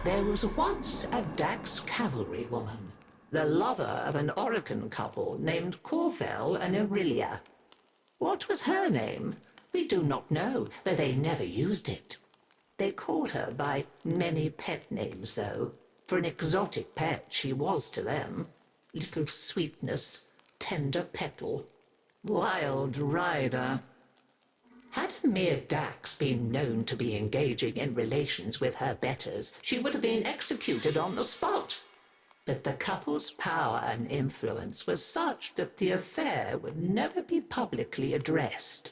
There was once a Dax cavalrywoman, the lover of an Orokin couple named Corfel and Aurelia. What was her name? We do not know, but they never used it. They called her by many pet names, though. For an exotic pet she was to them. Little Sweetness, Tender Petal, Wild Rider. Had a mere Dax been known to be engaging in relations with her betters, she would have been executed on the spot. But the couple's power and influence was such that the affair would never be publicly addressed.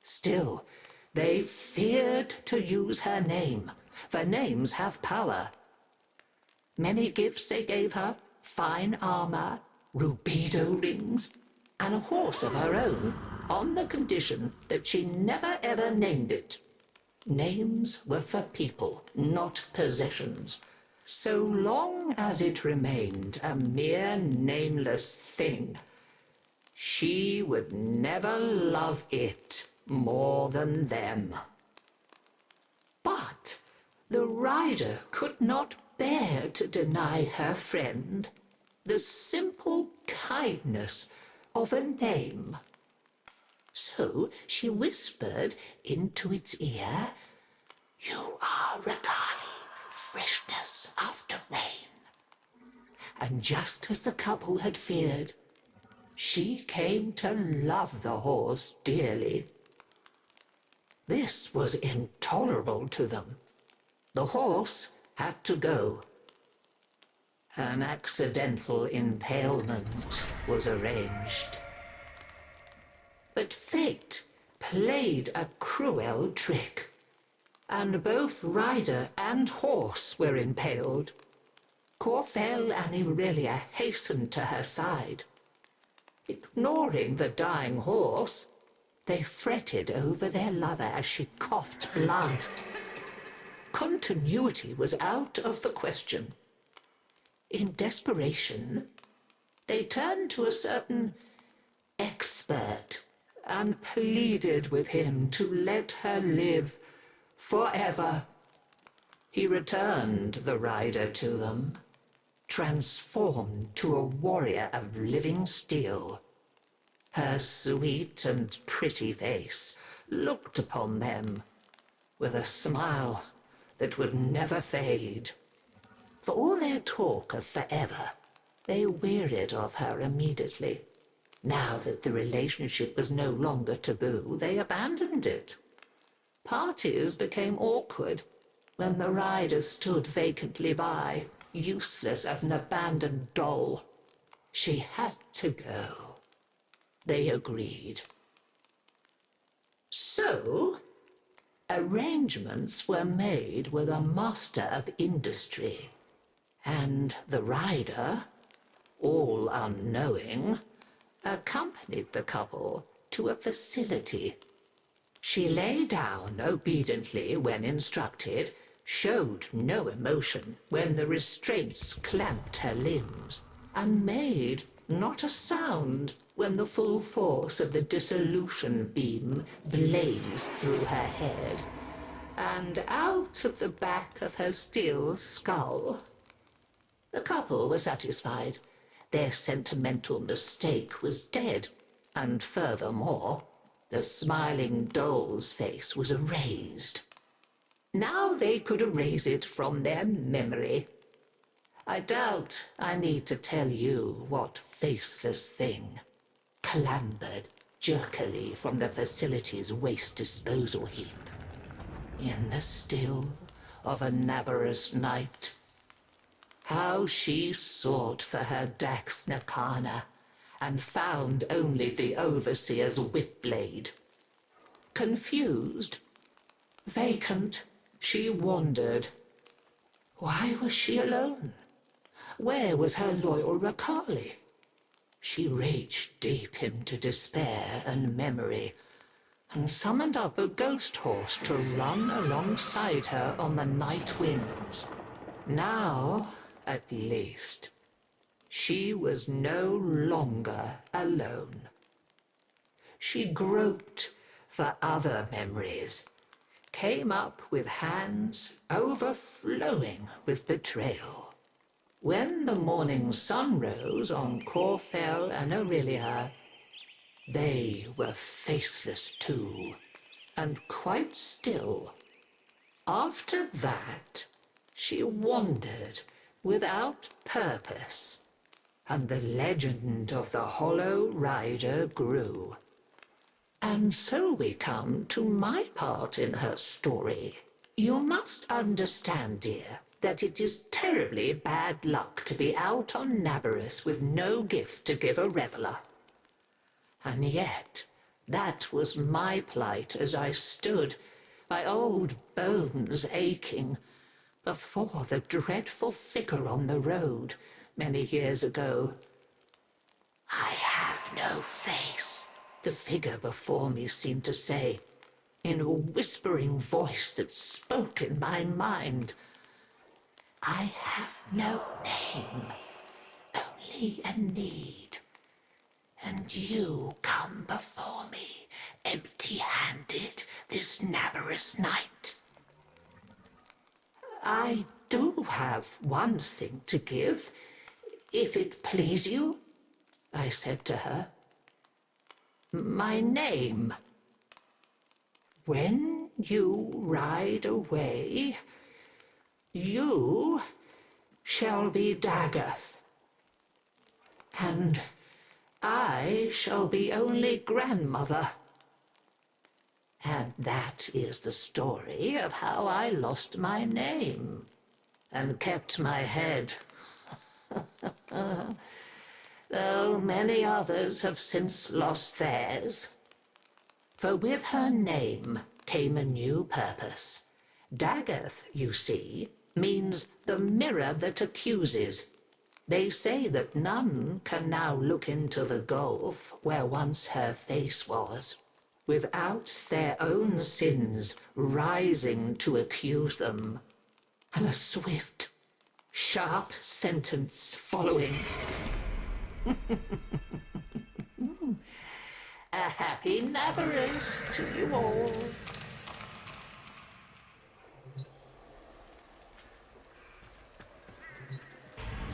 Still, they feared to use her name, for names have power. Many gifts they gave her, fine armor, rubido rings, and a horse of her own, on the condition that she never ever named it. Names were for people, not possessions, so long as it remained a mere nameless thing. She would never love it more than them. But the rider could not bear to deny her friend the simple kindness of a name. So she whispered into its ear, "You are Rakali, freshness after rain." And just as the couple had feared, she came to love the horse dearly. This was intolerable to them. The horse had to go. An accidental impalement was arranged. But fate played a cruel trick, and both rider and horse were impaled. Corfel and Aurelia hastened to her side. Ignoring the dying horse, they fretted over their lover as she coughed blood. Continuity was out of the question. In desperation, they turned to a certain expert and pleaded with him to let her live forever. He returned the rider to them, transformed to a warrior of living steel. Her sweet and pretty face looked upon them with a smile that would never fade. For all their talk of forever, they wearied of her immediately. Now that the relationship was no longer taboo, they abandoned it. Parties became awkward when the rider stood vacantly by, useless as an abandoned doll. She had to go. They agreed. So, arrangements were made with a master of industry, and the rider, all unknowing, accompanied the couple to a facility. She lay down obediently when instructed, showed no emotion when the restraints clamped her limbs, and made not a sound when the full force of the dissolution beam blazed through her head and out of the back of her steel skull. The couple were satisfied. Their sentimental mistake was dead, and furthermore, the smiling doll's face was erased. Now they could erase it from their memory. I doubt I need to tell you what faceless thing clambered jerkily from the facility's waste disposal heap in the still of a Nabarus night. How she sought for her Dax Nakana and found only the overseer's whip-blade. Confused, vacant, she wandered. Why was she alone? Where was her loyal Rakali? She reached deep into despair and memory, and summoned up a ghost horse to run alongside her on the night winds. Now, at least, she was no longer alone. She groped for other memories, came up with hands overflowing with betrayal. When the morning sun rose on Corfell and Aurelia, they were faceless too, and quite still. After that, she wandered without purpose, and the legend of the Hollow Rider grew. And so we come to my part in her story. You must understand, dear, that it is terribly bad luck to be out on Nabarus with no gift to give a reveller. And yet, that was my plight as I stood, my old bones aching, before the dreadful figure on the road many years ago. "I have no face," the figure before me seemed to say, in a whispering voice that spoke in my mind. "I have no name, only a need. And you come before me, empty-handed, this Nabarus night." "I do have one thing to give, if it please you," I said to her. "My name. When you ride away, you shall be Dagath, and I shall be only grandmother. And that is the story of how I lost my name and kept my head, though many others have since lost theirs. For with her name came a new purpose. Dagath, you see, means the mirror that accuses. They say that none can now look into the gulf where once her face was, without their own sins rising to accuse them, and a swift, sharp sentence following. A happy Nabarus to you all.